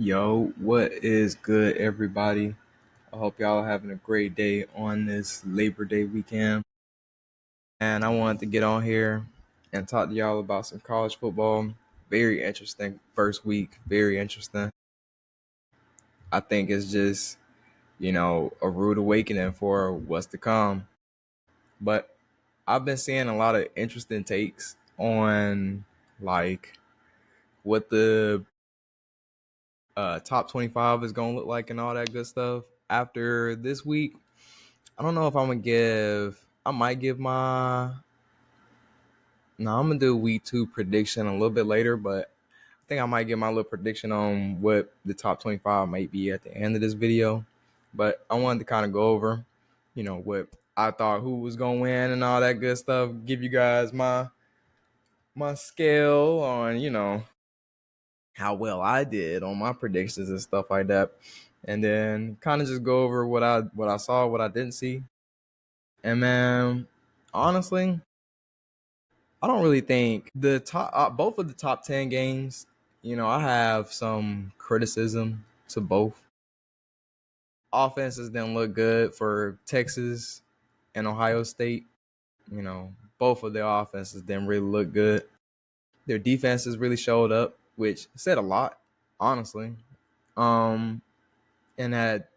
Yo, what is good, everybody? I hope y'all are having a great day on this Labor Day weekend. And I wanted to get on here and talk to y'all about some college football. Very interesting first week. Very interesting. I think it's just, a rude awakening for what's to come. But I've been seeing a lot of interesting takes on like what the top 25 is going to look like and all that good stuff after this week. I don't know if I might give no, I'm gonna do week two prediction a little bit later, but I think I might give my little prediction on what the top 25 might be at the end of this video. But I wanted to kind of go over, what I thought who was gonna win and all that good stuff. Give you guys my scale on, how well I did on my predictions and stuff like that. And then kind of just go over what I saw, what I didn't see. And man, honestly, I don't really think the top both of the top 10 games, I have some criticism to both. Offenses didn't look good for Texas and Ohio State. Both of their offenses didn't really look good. Their defenses really showed up, which said a lot, honestly. Um, and that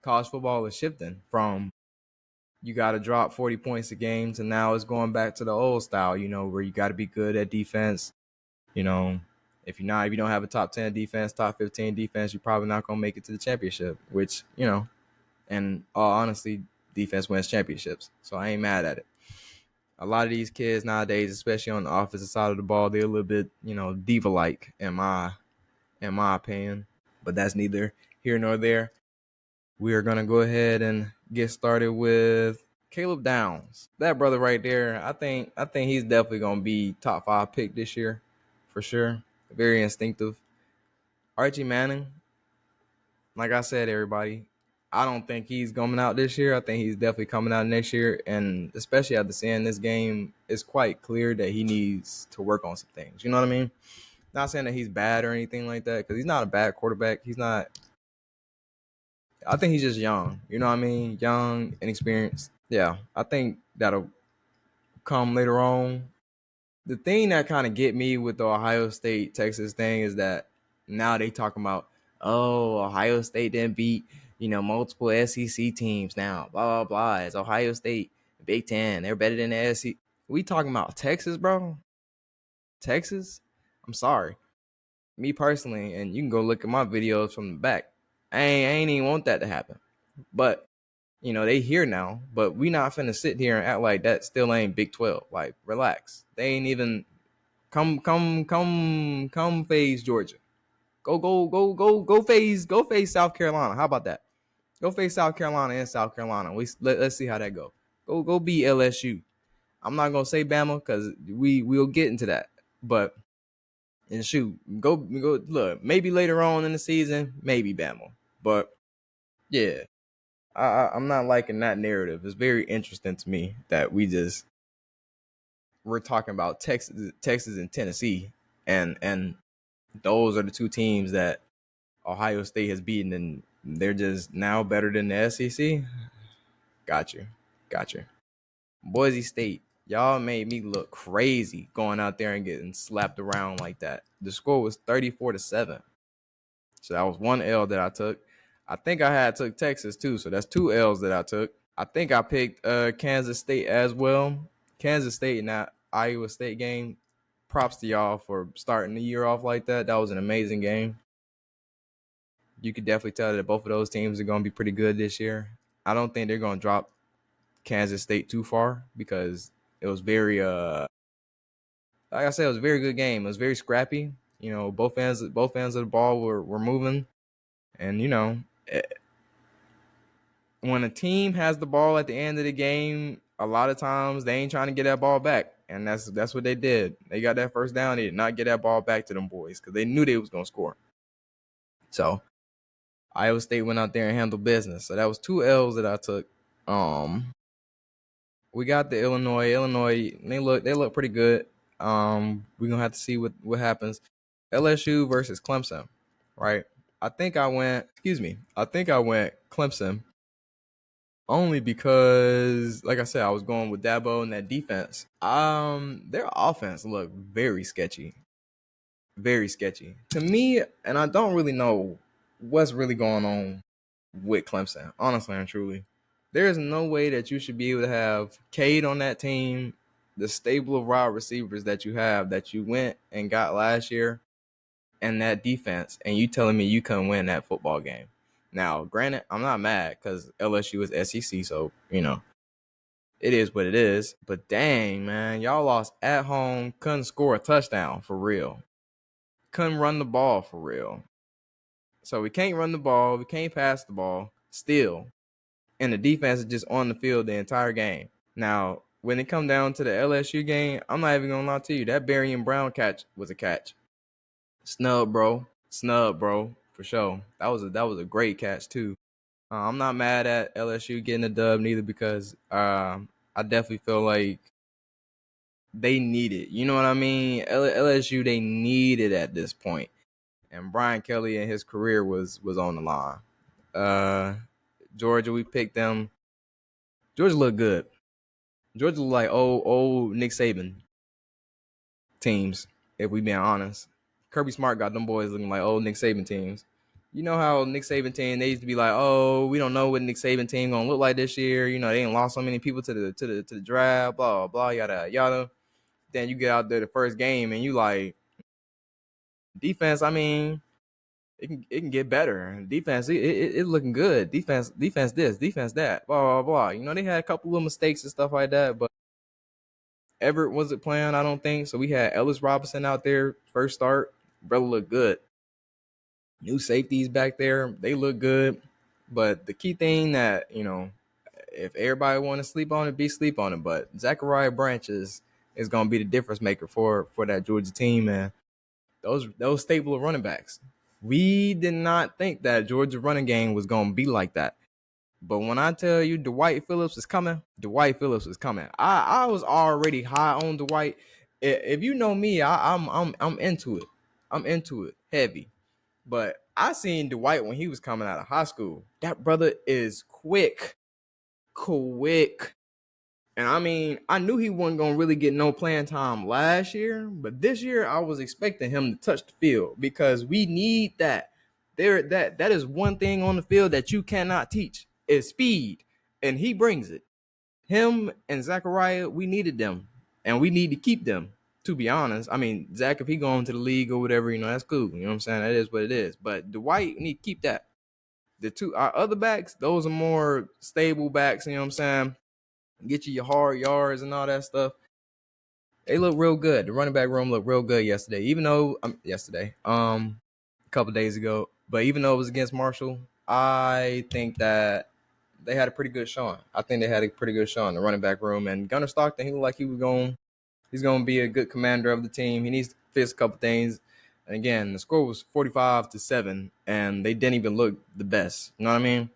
college football is shifting from you got to drop 40 points a game to now it's going back to the old style, where you got to be good at defense. You know, if you don't have a top 10 defense, top 15 defense, you're probably not going to make it to the championship, which, and all honesty, defense wins championships. So I ain't mad at it. A lot of these kids nowadays, especially on the offensive side of the ball, they're a little bit, diva-like in my opinion. But that's neither here nor there. We are gonna go ahead and get started with Caleb Downs. That brother right there, I think he's definitely gonna be top 5 pick this year, for sure. Very instinctive. Archie Manning, like I said, everybody, I don't think he's coming out this year. I think he's definitely coming out next year. And especially after seeing this game, it's quite clear that he needs to work on some things. You know what I mean? Not saying that he's bad or anything like that, because he's not a bad quarterback. He's not. I think he's just young. You know what I mean? Young, inexperienced. Yeah, I think that'll come later on. The thing that kind of get me with the Ohio State Texas thing is that now they talking about, oh, Ohio State didn't beat multiple SEC teams now. Blah blah blah. It's Ohio State, Big Ten. They're better than the SEC. We talking about Texas, bro? Texas? I'm sorry. Me personally, and you can go look at my videos from the back. I ain't even want that to happen. But they here now, but we not finna sit here and act like that still ain't Big 12. Like, relax. They ain't even come phase Georgia. Go phase South Carolina. How about that? Go face South Carolina and South Carolina. Let's see how that go. Go beat LSU. I'm not gonna say Bama because we'll get into that. But and shoot, go look. Maybe later on in the season, maybe Bama. But yeah, I'm not liking that narrative. It's very interesting to me that we're talking about Texas and Tennessee, and those are the two teams that Ohio State has beaten, and they're just now better than the SEC. Got you. Boise State, y'all made me look crazy going out there and getting slapped around like that. The score was 34-7, so that was one L that I took. I think I had took Texas too, so that's two L's that I took. I think I picked Kansas State as well. Kansas State in that Iowa State game. Props to y'all for starting the year off like that. That was an amazing game. You could definitely tell that both of those teams are going to be pretty good this year. I don't think they're going to drop Kansas State too far because it was very, like I said, it was a very good game. It was very scrappy. Both ends of the ball were moving, and when a team has the ball at the end of the game, a lot of times they ain't trying to get that ball back, and that's what they did. They got that first down. They did not get that ball back to them boys because they knew they was gonna score. So Iowa State went out there and handled business. So that was two L's that I took. We got the Illinois. They look pretty good. We're gonna have to see what happens. LSU versus Clemson, right? I think I went. Excuse me. I think I went Clemson only because, like I said, I was going with Dabo and that defense. Their offense looked very sketchy, very sketchy to me, and I don't really know what's really going on with Clemson. Honestly and truly, there is no way that you should be able to have Cade on that team, the stable of wide receivers that you have that you went and got last year, and that defense, and you telling me you couldn't win that football game. Now, granted, I'm not mad because LSU is SEC, so it is what it is. But dang, man, y'all lost at home, couldn't score a touchdown for real, couldn't run the ball for real. So we can't run the ball, we can't pass the ball still, and the defense is just on the field the entire game. Now, when it come down to the LSU game, I'm not even gonna lie to you, that Barry and Brown catch was a catch. Snub, bro. Snub, bro. For sure. That was a great catch too. I'm not mad at LSU getting a dub neither because I definitely feel like they need it. You know what I mean? LSU they need it at this point, and Brian Kelly and his career was on the line. Uh, Georgia, we picked them. Georgia looked good. Georgia looked like old Nick Saban teams, if we being honest. Kirby Smart got them boys looking like old Nick Saban teams. You know how Nick Saban team they used to be like, oh, we don't know what Nick Saban team gonna look like this year. They ain't lost so many people to the draft, blah blah yada yada. Then you get out there the first game and you like defense. I mean, it can get better. Defense, it looking good. Defense this, defense that, blah blah blah. They had a couple of mistakes and stuff like that, but Everett wasn't playing, I don't think. So we had Ellis Robinson out there first start. Brother looked good. New safeties back there, they look good. But the key thing that, if everybody want to sleep on it, be sleep on it. But Zachariah Branch is gonna be the difference maker for that Georgia team, man. Those stable of running backs. We did not think that Georgia running game was gonna be like that. But when I tell you Dwight Phillips is coming, Dwight Phillips is coming. I was already high on Dwight. If you know me, I'm into it. I'm into it heavy. But I seen Dwight when he was coming out of high school. That brother is quick, quick. And I mean, I knew he wasn't gonna really get no playing time last year, but this year I was expecting him to touch the field because we need that. That is one thing on the field that you cannot teach is speed, and he brings it. Him and Zachariah, we needed them, and we need to keep them. To be honest, I mean, Zach, if he going to the league or whatever, that's cool. You know what I'm saying? That is what it is. But Dwight, we need to keep that. The two our other backs, those are more stable backs. You know what I'm saying? Get you your hard yards and all that stuff. They look real good. The running back room looked real good yesterday, even though a couple days ago. But even though it was against Marshall, I think that they had a pretty good showing. I think they had a pretty good showing in the running back room. And Gunnar Stockton, he looked like he's going to be a good commander of the team. He needs to fix a couple things. And again, the score was 45-7, and they didn't even look the best. You know what I mean?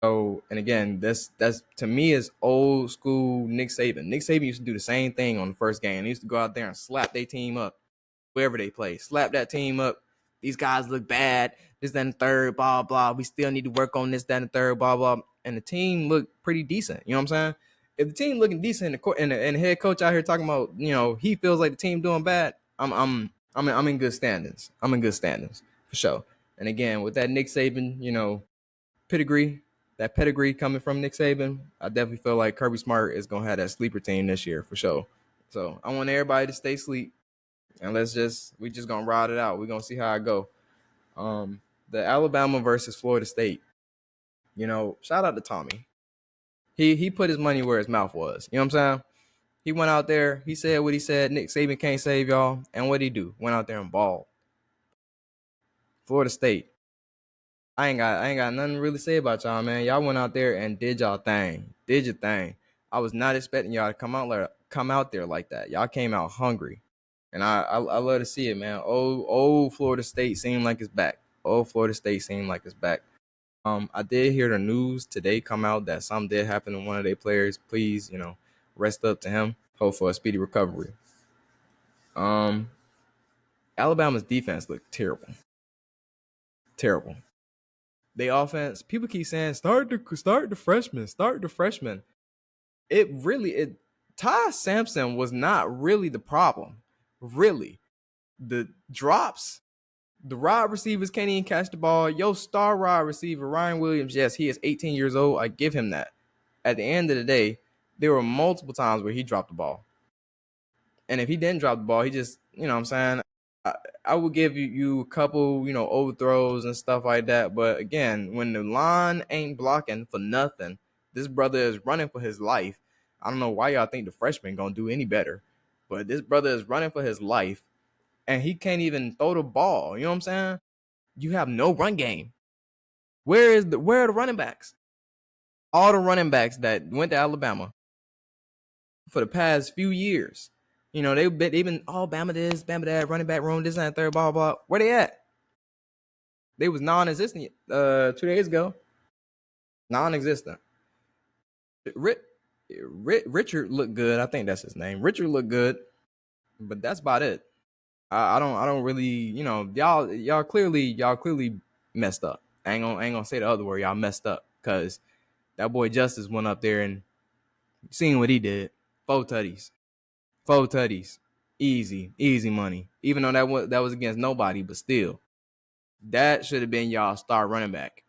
So, and again, that's to me is old school Nick Saban. Nick Saban used to do the same thing on the first game. He used to go out there and slap their team up, wherever they play. Slap that team up. These guys look bad. This, that, and the third, blah, blah. We still need to work on this, that, and the third, blah, blah. And the team looked pretty decent. You know what I'm saying? If the team looking decent and the head coach out here talking about, he feels like the team doing bad, I'm in good standings. I'm in good standings for sure. And again, with that Nick Saban, pedigree, that pedigree coming from Nick Saban, I definitely feel like Kirby Smart is gonna have that sleeper team this year for sure. So I want everybody to stay asleep and we just gonna ride it out. We're gonna see how I go. The Alabama versus Florida State. Shout out to Tommy. He put his money where his mouth was. You know what I'm saying? He went out there, he said what he said. Nick Saban can't save y'all. And what'd he do? Went out there and balled. Florida State. I ain't got nothing to really say about y'all, man. Y'all went out there and did y'all thing. Did your thing. I was not expecting y'all to come out there like that. Y'all came out hungry. And I love to see it, man. Old Florida State seemed like it's back. Old Florida State seemed like it's back. I did hear the news today come out that something did happen to one of their players. Please, rest up to him. Hope for a speedy recovery. Um, Alabama's defense looked terrible. Terrible. They offense, people keep saying start the freshman. It Ty Sampson was not really the problem. Really. The drops, the wide receivers can't even catch the ball. Your star wide receiver, Ryan Williams, yes, he is 18 years old. I give him that. At the end of the day, there were multiple times where he dropped the ball. And if he didn't drop the ball, he just, you know what I'm saying? I would give you a couple, overthrows and stuff like that. But again, when the line ain't blocking for nothing, this brother is running for his life. I don't know why y'all think the freshman gonna do any better, but this brother is running for his life, and he can't even throw the ball. You know what I'm saying? You have no run game. Where are the running backs? All the running backs that went to Alabama for the past few years, they've been Bama this, Bama that, running back room, this and that, third, blah blah. Where they at? They was non-existent 2 days ago. Non-existent. Richard looked good. I think that's his name. Richard looked good, but that's about it. I don't really, y'all clearly messed up. I ain't gonna say the other word. Y'all messed up because that boy Justice went up there and seen what he did. 4 tutties. 4 tutties. Easy money. Even though that was against nobody, but still, that should have been y'all star running back.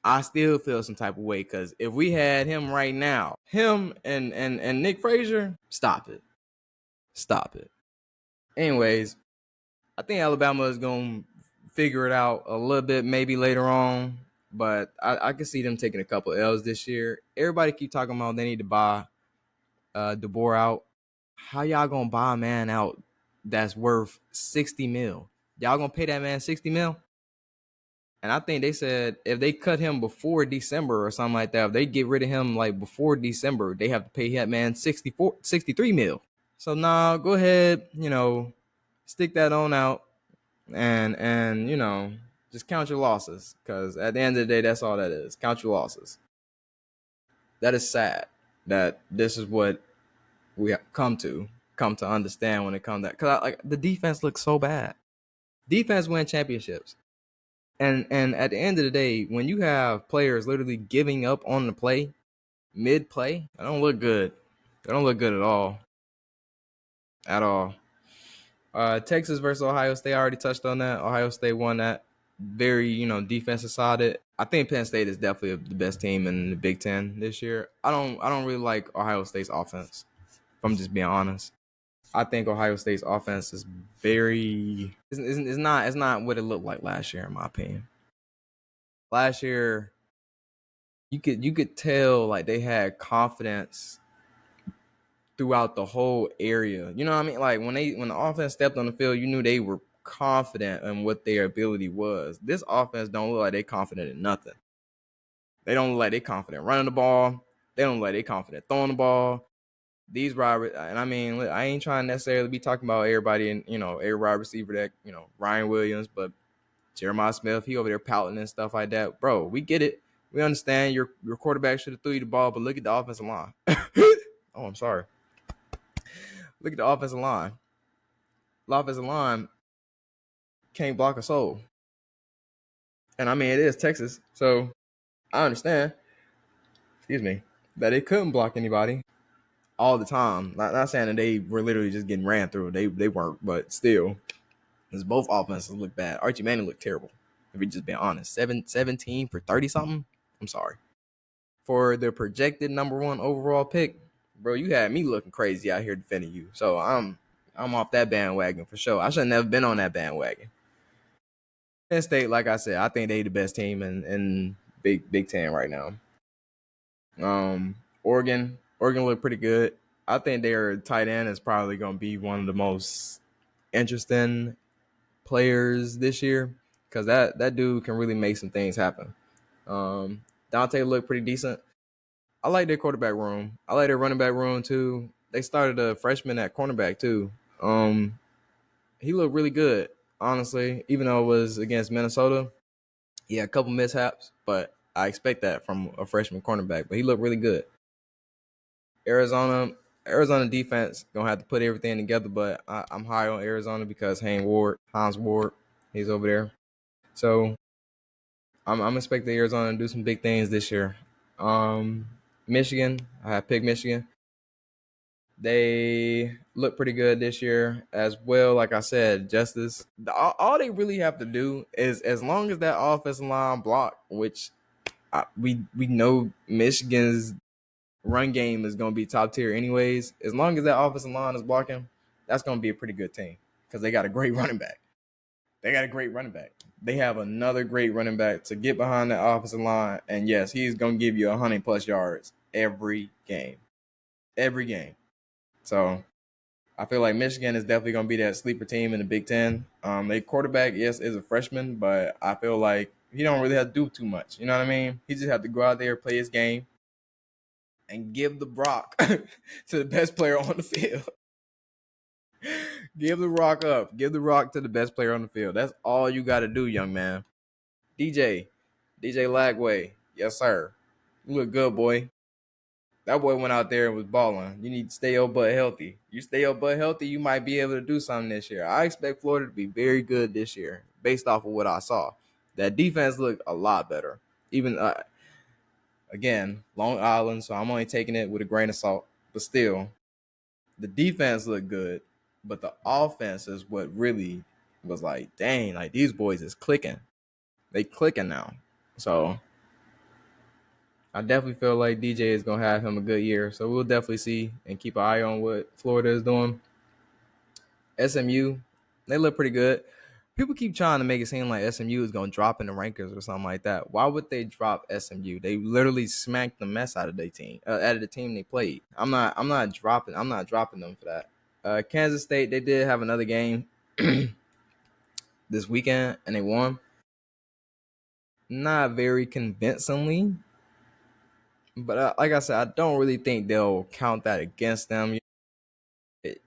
I still feel some type of way because if we had him right now, him and Nick Frazier, stop it. Anyways, I think Alabama is gonna figure it out a little bit maybe later on, but I can see them taking a couple L's this year. Everybody keep talking about they need to buy DeBoer out. How y'all gonna buy a man out that's worth 60 mil? Y'all gonna pay that man 60 mil? And I think they said if they cut him before December or something like that, if they get rid of him like before December, they have to pay that man 63 mil. So now go ahead, stick that on out and just count your losses, because at the end of the day, that's all that is. Count your losses. That is sad that this is what we have come to understand when it comes to that, because like the defense looks so bad. Defense win championships. And at the end of the day, when you have players literally giving up on the play, mid play, that don't look good. They don't look good at all. At all. Texas versus Ohio State, I already touched on that. Ohio State won that. Very, defensive sided. I think Penn State is definitely the best team in the Big Ten this year. I don't really like Ohio State's offense, if I'm just being honest. I think Ohio State's offense is very it's not what it looked like last year, in my opinion. Last year, you could tell like they had confidence throughout the whole area. You know what I mean? Like when the offense stepped on the field, you knew they were confident in what their ability was. This offense don't look like they confident in nothing. They don't look like they confident running the ball. They don't look like they confident throwing the ball. These wide, and I mean, I ain't trying to necessarily be talking about everybody and every wide receiver that Ryan Williams, but Jeremiah Smith, he over there pouting and stuff like that. Bro, we get it. We understand your quarterback should have threw you the ball, but look at the offensive line. Oh, I'm sorry. Look at the offensive line. The offensive line can't block a soul. And I mean, it is Texas, so I understand, that they couldn't block anybody all the time. Not saying that they were literally just getting ran through. They weren't, but still, because both offenses look bad. Archie Manning looked terrible, if we just being honest. 17 for 30 something. I'm sorry. For the projected number 1 overall pick, bro, you had me looking crazy out here defending you. So I'm off that bandwagon for sure. I should have never been on that bandwagon. Penn State, like I said, I think they the best team in Big Ten right now. Oregon look pretty good. I think their tight end is probably going to be one of the most interesting players this year, because that dude can really make some things happen. Dante looked pretty decent. I like their quarterback room. I like their running back room too. They started a freshman at cornerback too. He looked really good, honestly, even though it was against Minnesota. He had a couple mishaps, but I expect that from a freshman cornerback. But he looked really good. Arizona defense gonna have to put everything together, but I'm high on Arizona because Hines Ward, he's over there. So I'm expecting Arizona to do some big things this year. Um, Michigan, I have picked Michigan. They look pretty good this year as well. Like I said, Justice. All they really have to do is, as long as that offensive line block, which we know Michigan's run game is going to be top tier anyways. As long as that offensive line is blocking, that's going to be a pretty good team because they got a great running back. They got a great running back. They have another great running back to get behind that offensive line, and yes, he's going to give you 100+ yards every game, every game. So I feel like Michigan is definitely going to be that sleeper team in the Big Ten. Their quarterback, yes, is a freshman, but I feel like he don't really have to do too much. You know what I mean? He just have to go out there, play his game, and give the rock to the best player on the field. Give the rock up. Give the rock to the best player on the field. That's all you got to do, young man. DJ Lagway. Yes, sir. You look good, boy. That boy went out there and was balling. You need to stay your butt healthy. You stay your butt healthy, you might be able to do something this year. I expect Florida to be very good this year based off of what I saw. That defense looked a lot better. Even, again, Long Island, so I'm only taking it with a grain of salt. But still, the defense looked good, but the offense is what really was like, dang, like these boys is clicking. They clicking now. So I definitely feel like DJ is gonna have him a good year. So we'll definitely see and keep an eye on what Florida is doing. SMU, they look pretty good. People keep trying to make it seem like SMU is gonna drop in the rankings or something like that. Why would they drop SMU? They literally smacked the mess out of their team, out of the team they played. I'm not dropping. I'm not dropping them for that. Kansas State, they did have another game this weekend and they won. Not very convincingly, but like I said, I don't really think they'll count that against them.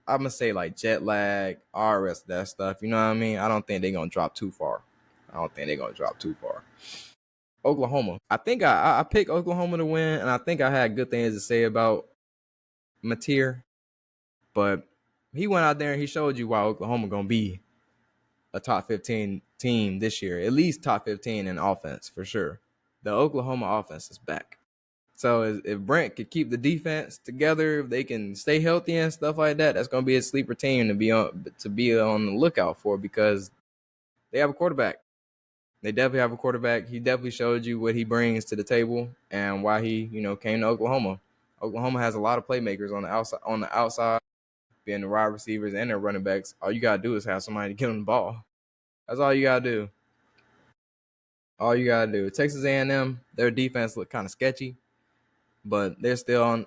I'm gonna say like jet lag, all the rest of that stuff. You know what I mean? I don't think they're gonna drop too far. I don't think they're gonna drop too far. Oklahoma. I think I picked Oklahoma to win, and I think I had good things to say about Mateer, but he went out there and he showed you why Oklahoma gonna be a top 15 team this year, at least top 15 in offense for sure. The Oklahoma offense is back. So if Brent could keep the defense together, if they can stay healthy and stuff like that, that's gonna be a sleeper team to be on the lookout for because they have a quarterback. They definitely have a quarterback. He definitely showed you what he brings to the table and why he, came to Oklahoma. Oklahoma has a lot of playmakers on the outside, being the wide receivers and their running backs. All you gotta do is have somebody to get on the ball. That's all you gotta do. All you gotta do. Texas A&M, their defense looked kind of sketchy, but they're still on,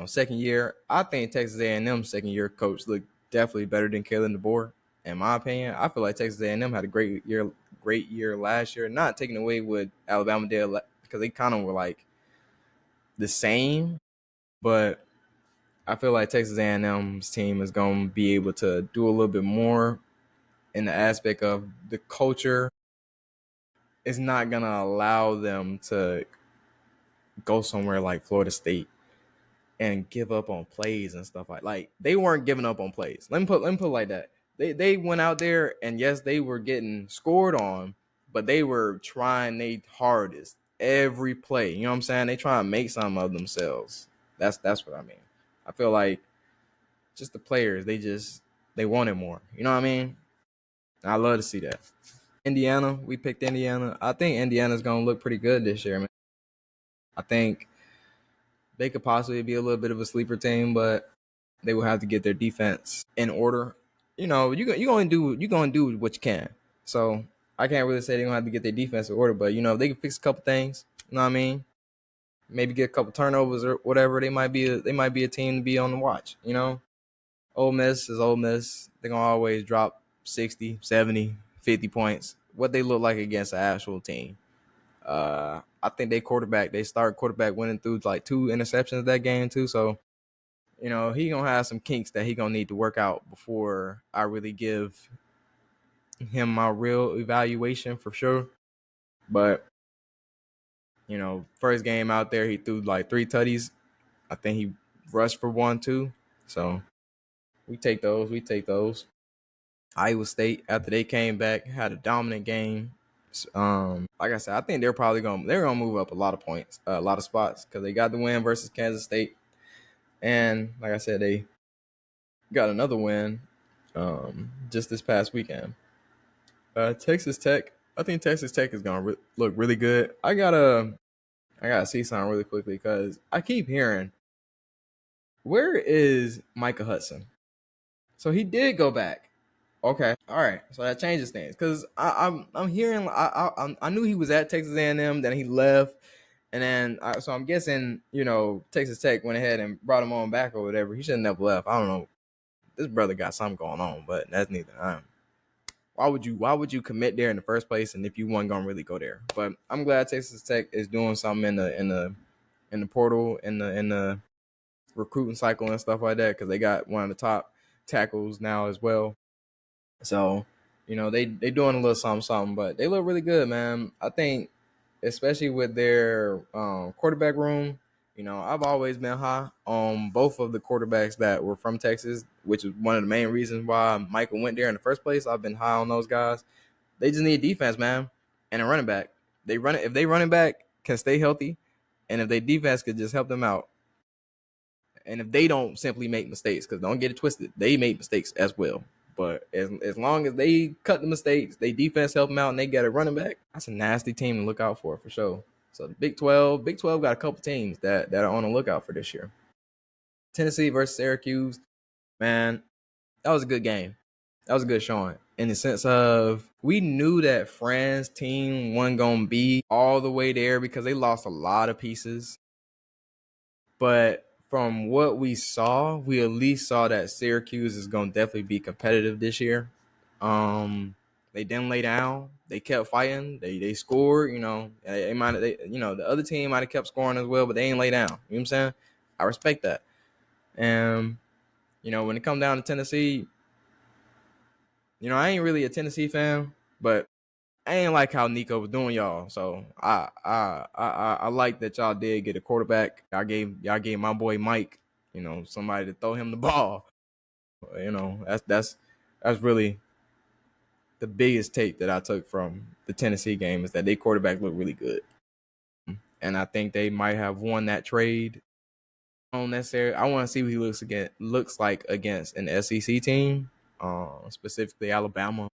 second year. I think Texas A&M second year coach looked definitely better than Kalen DeBoer. In my opinion, I feel like Texas A&M had a great year last year. Not taking away what Alabama did because they kind of were like the same, but I feel like Texas A&M's team is going to be able to do a little bit more in the aspect of the culture. It's not going to allow them to go somewhere like Florida State and give up on plays and stuff like they weren't giving up on plays. Let me put it like that. They went out there and yes, they were getting scored on, but they were trying their hardest every play. You know what I'm saying? They try to make something of themselves. That's what I mean. I feel like just the players, they wanted more. You know what I mean? I love to see that. Indiana, we picked Indiana. I think Indiana's gonna look pretty good this year, man. I think they could possibly be a little bit of a sleeper team, but they will have to get their defense in order. You gonna do what you can. So I can't really say they're gonna have to get their defense in order, but if they can fix a couple things, you know what I mean? Maybe get a couple turnovers or whatever, they might be a team to be on the watch. Ole Miss is Ole Miss. They're gonna always drop 60, 70, 50 points. What they look like against an actual team. I think they start quarterback winning through like 2 interceptions that game too. So, he gonna have some kinks that he gonna need to work out before I really give him my real evaluation for sure. But, first game out there, he threw like 3 tutties. I think he rushed for 1 too. So we take those. Iowa State, after they came back, had a dominant game. Like I said, I think they're gonna move up a lot of points, a lot of spots because they got the win versus Kansas State, and like I said, they got another win just this past weekend. Texas Tech. I think Texas Tech is gonna look really good. I gotta see something really quickly because I keep hearing, where is Micah Hudson? So he did go back. Okay, all right. So that changes things because I'm hearing I knew he was at Texas A&M, then he left, and then so I'm guessing Texas Tech went ahead and brought him on back or whatever. He shouldn't have left. I don't know. This brother got something going on, but that's neither. Why would you commit there in the first place, and if you weren't gonna really go there? But I'm glad Texas Tech is doing something in the portal in the recruiting cycle and stuff like that because they got one of the top tackles now as well. So, they doing a little something, but they look really good, man. I think, especially with their quarterback room. I've always been high on both of the quarterbacks that were from Texas, which is one of the main reasons why Michael went there in the first place. I've been high on those guys. They just need defense, man, and a running back. If they running back can stay healthy, and if they defense could just help them out, and if they don't simply make mistakes, because don't get it twisted, they make mistakes as well. But as long as they cut the mistakes, they defense help them out, and they get a running back, that's a nasty team to look out for sure. So the Big 12 got a couple teams that are on the lookout for this year. Tennessee versus Syracuse, man, that was a good game. That was a good showing in the sense of we knew that Fran's team wasn't gonna be all the way there because they lost a lot of pieces. But from what we saw, we at least saw that Syracuse is going to definitely be competitive this year. They didn't lay down. They kept fighting. They scored. The other team might have kept scoring as well, but they ain't lay down. You know what I'm saying? I respect that. And when it comes down to Tennessee, I ain't really a Tennessee fan, but I ain't like how Nico was doing y'all. So I like that y'all did get a quarterback. Y'all gave my boy Mike, somebody to throw him the ball. That's really the biggest take that I took from the Tennessee game is that their quarterback looked really good. And I think they might have won that trade. I don't necessarily I want to see what he looks like against an SEC team, specifically Alabama,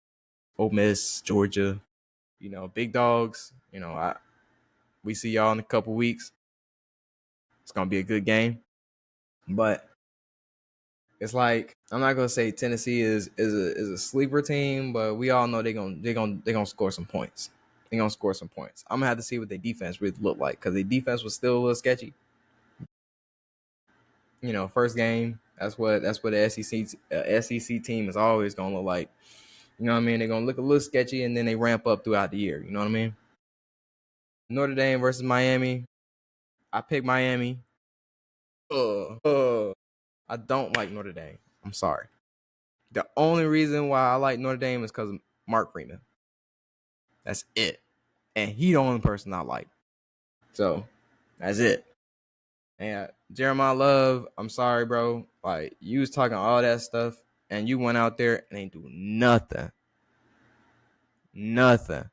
Ole Miss, Georgia, big dogs. We see y'all in a couple weeks. It's gonna be a good game, but it's like I'm not gonna say Tennessee is a sleeper team, but we all know they're gonna score some points. They're gonna score some points. I'm gonna have to see what their defense really look like because their defense was still a little sketchy. First game. That's what the SEC team is always gonna look like. You know what I mean? They're gonna look a little sketchy and then they ramp up throughout the year. You know what I mean? Notre Dame versus Miami. I picked Miami. I don't like Notre Dame. I'm sorry. The only reason why I like Notre Dame is because of Mark Freeman. That's it. And he the only person I like. So that's it. And Jeremiah Love, I'm sorry, bro. Like, you was talking all that stuff and you went out there and ain't do nothing. Nothing.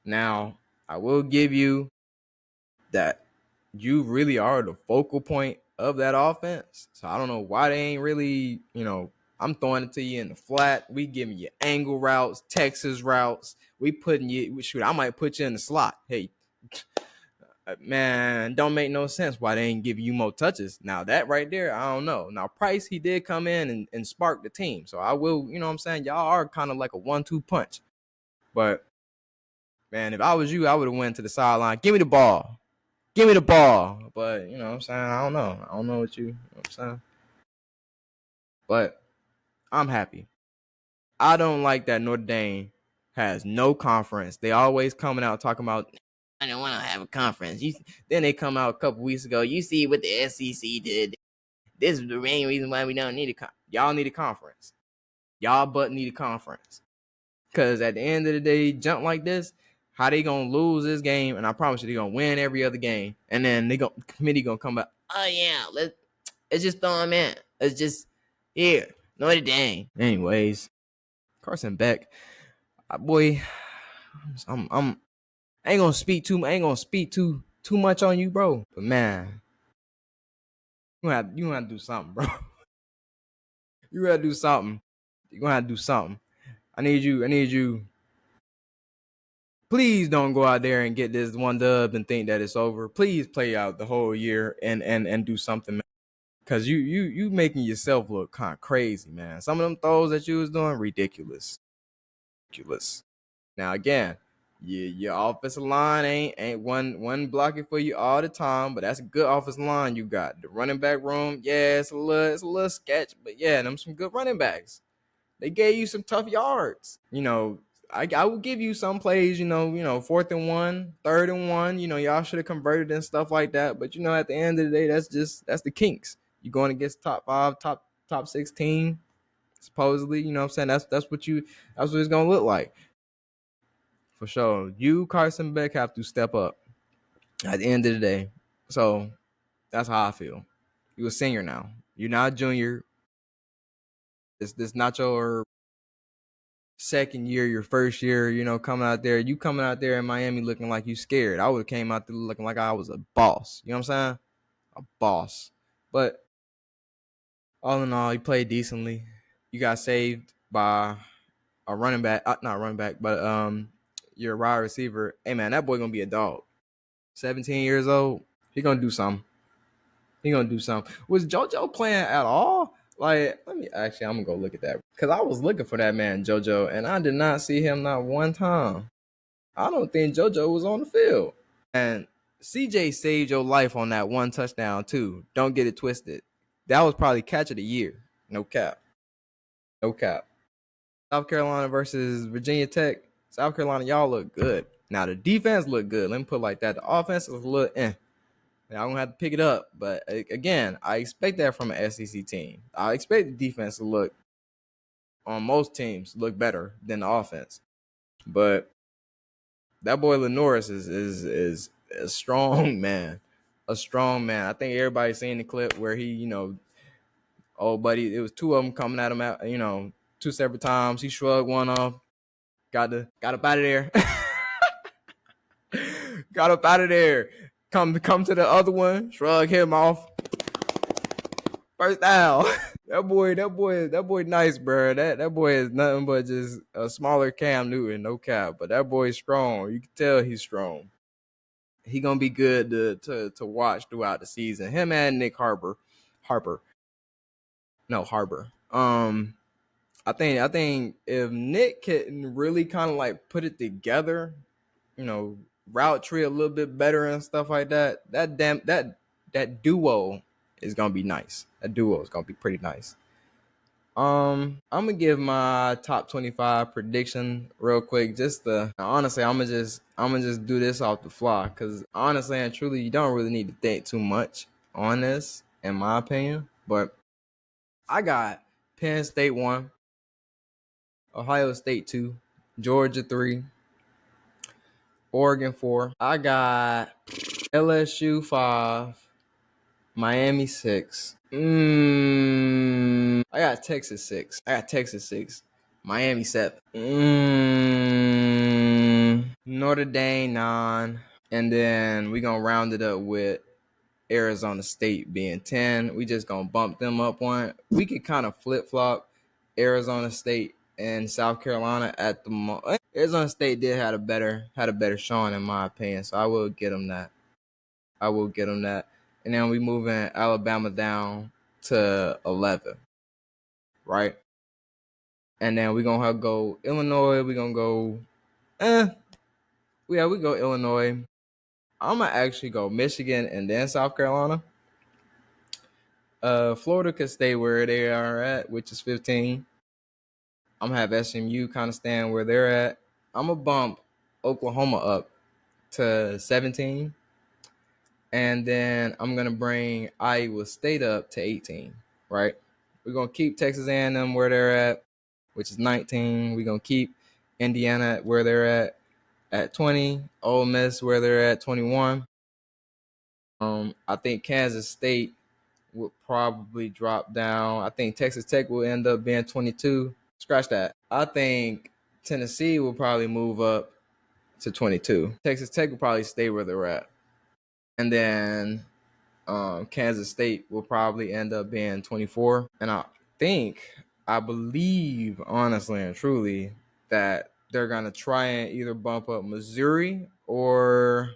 Now, I will give you that you really are the focal point of that offense. So I don't know why they ain't really, I'm throwing it to you in the flat. We giving you angle routes, Texas routes. We putting you, shoot, I might put you in the slot. Hey, man, don't make no sense why they ain't giving you more touches. Now that right there, I don't know. Now Price, he did come in and spark the team. So I will, what I'm saying? Y'all are kind of like a 1-2 punch. But man, if I was you, I would have went to the sideline. Give me the ball. Give me the ball. But, what I'm saying? I don't know. I don't know what what I'm saying? But I'm happy. I don't like that Notre Dame has no conference. They always coming out talking about, I don't want to have a conference. Then they come out a couple weeks ago. You see what the SEC did. This is the main reason why we don't need a conference. Y'all need a conference. Y'all but need a conference. Because at the end of the day, jump like this, how they going to lose this game, and I promise you they're going to win every other game. And then the committee going to come back, oh, yeah, let's just throw them in. Let's just, here, Notre Dame. Anyways, Carson Beck, boy, I ain't gonna speak too much on you, bro. But man, you gonna have to do something, bro. You gotta do something. You gonna have to do something. I need you. Please don't go out there and get this one dub and think that it's over. Please play out the whole year and do something, man. Cause you making yourself look kind of crazy, man. Some of them throws that you was doing ridiculous, ridiculous. Now again, your offensive line ain't one blocking for you all the time, but that's a good offensive line you got. The running back room, yeah, it's a little sketch, but yeah, them some good running backs. They gave you some tough yards. I will give you some plays, 4th and 1, 3rd and 1, y'all should have converted and stuff like that. But at the end of the day, that's the Kinks. You're going against top 5, top 16, supposedly, what I'm saying? That's what it's gonna look like. For sure. You, Carson Beck, have to step up at the end of the day. So that's how I feel. You're a senior now. You're not a junior. This not your second year, your first year, coming out there. You coming out there in Miami looking like you scared. I would have came out there looking like I was a boss. You know what I'm saying? A boss. But all in all, you played decently. You got saved by a running back, not running back, but your wide receiver. Hey man, that boy gonna be a dog. 17 years old. He gonna do something. He gonna do something. Was JoJo playing at all? Like, I'm gonna go look at that because I was looking for that man JoJo, and I did not see him not one time. I don't think JoJo was on the field. And CJ saved your life on that one touchdown too. Don't get it twisted. That was probably catch of the year. No cap. No cap. South Carolina versus Virginia Tech. South Carolina, y'all look good. Now the defense look good. Let me put it like that. The offense is a little I'm gonna have to pick it up, but again, I expect that from an SEC team. I expect the defense to look on most teams look better than the offense. But that boy Lenoris is a strong man, a strong man. I think everybody's seen the clip where he, oh buddy, it was two of them coming at him at, two separate times. He shrugged one off, got up out of there, got up out of there. Come to the other one, shrug him off. First down. that boy nice, bro. That boy is nothing but just a smaller Cam Newton, no cap. But that boy's strong. You can tell he's strong. He gonna be good to watch throughout the season. Him and Nick Harper. No, Harbor. I think if Nick can really kind of like put it together, route tree a little bit better and stuff like that, that duo is gonna be nice. That duo is gonna be pretty nice. I'm gonna give my top 25 prediction real quick. Just to honestly, I'm gonna just do this off the fly because honestly and truly, you don't really need to think too much on this, in my opinion. But I got Penn State 1, Ohio State 2, Georgia 3, Oregon 4. I got LSU 5, Miami 6. I got Texas 6. Miami 7. Notre Dame 9. And then we gonna round it up with Arizona State being 10. We just gonna bump them up one. We could kind of flip flop Arizona State and South Carolina at the moment. Arizona State did had a better showing in my opinion, so I will get them that. And then we moving Alabama down to 11, right? And then we gonna go Illinois. We gonna go, we go Illinois. I'm gonna actually go Michigan and then South Carolina. Florida could stay where they are at, which is 15. I'm gonna have SMU kind of stand where they're at. I'm gonna bump Oklahoma up to 17, and then I'm gonna bring Iowa State up to 18. Right? We're gonna keep Texas A&M where they're at, which is 19. We're gonna keep Indiana where they're at 20. Ole Miss where they're at 21. I think Kansas State would probably drop down. I think Texas Tech will end up being 22. Scratch that. I think Tennessee will probably move up to 22. Texas Tech will probably stay where they're at. And then Kansas State will probably end up being 24. And I believe, honestly and truly, that they're going to try and either bump up Missouri or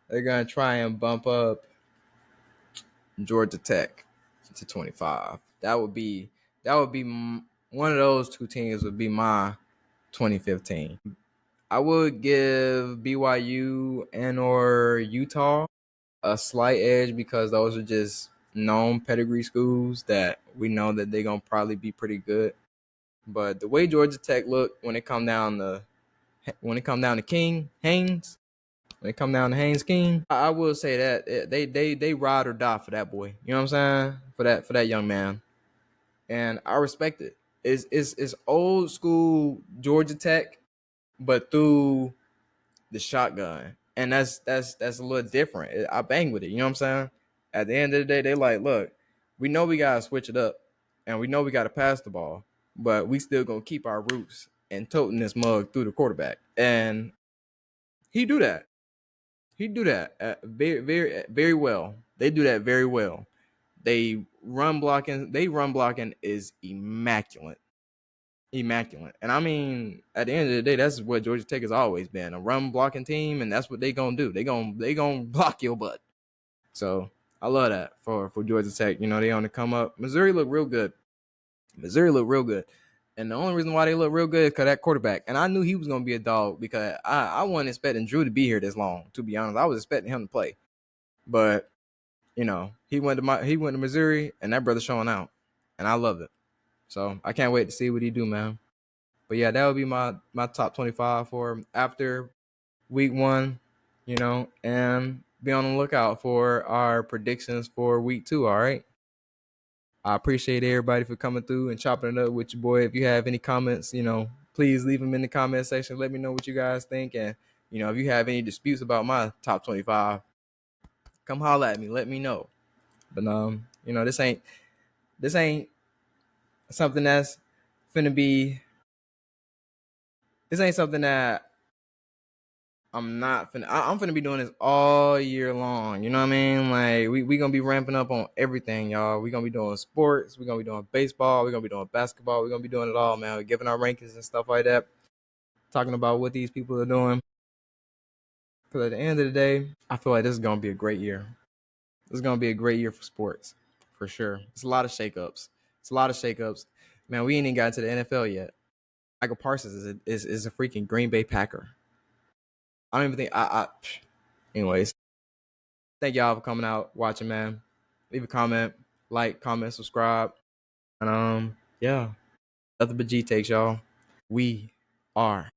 they're going to try and bump up Georgia Tech to 25. That would be one of those two teams would be my 2015. I would give BYU and or Utah a slight edge because those are just known pedigree schools that we know that they're gonna probably be pretty good. But the way Georgia Tech look when it come down to Haynes King, I will say that they ride or die for that boy. You know what I'm saying? For that young man, and I respect it. It's old school Georgia Tech, but through the shotgun, and that's a little different. I bang with it. You know what I'm saying? At the end of the day, they like, look, we know we gotta switch it up, and we know we gotta pass the ball, but we still gonna keep our roots and toting this mug through the quarterback, and he do that. He do that very, very, very well. They do that very well. They run blocking. They run blocking is immaculate. Immaculate. And I mean, at the end of the day, that's what Georgia Tech has always been, a run blocking team, and that's what they gonna do. They gonna block your butt. So I love that for Georgia Tech. You know, they on the come up. Missouri look real good. And the only reason why they look real good is because that quarterback. And I knew he was gonna be a dog because I wasn't expecting Drew to be here this long. To be honest, I was expecting him to play, but you know, he went to Missouri, and that brother's showing out, and I love it. So I can't wait to see what he do, man. But yeah, that would be my top 25 for after week 1, you know, and be on the lookout for our predictions for week 2. All right. I appreciate everybody for coming through and chopping it up with your boy. If you have any comments, you know, please leave them in the comment section. Let me know what you guys think. And, you know, if you have any disputes about my top 25, come holler at me. Let me know. But you know, this ain't something that's finna be this ain't something that I'm not finna I'm finna be doing this all year long. You know what I mean? Like we gonna be ramping up on everything, y'all. We gonna be doing sports, we gonna be doing baseball, we gonna be doing basketball, we gonna be doing it all, man. We're giving our rankings and stuff like that, talking about what these people are doing. Because at the end of the day, I feel like this is gonna be a great year. This is gonna be a great year for sports, for sure. It's a lot of shakeups. Man, we ain't even got to the NFL yet. Michael Parsons is a freaking Green Bay Packer. I don't even think anyways. Thank y'all for coming out, watching, man. Leave a comment, like, comment, subscribe. And yeah. Nothing but G takes, y'all. We are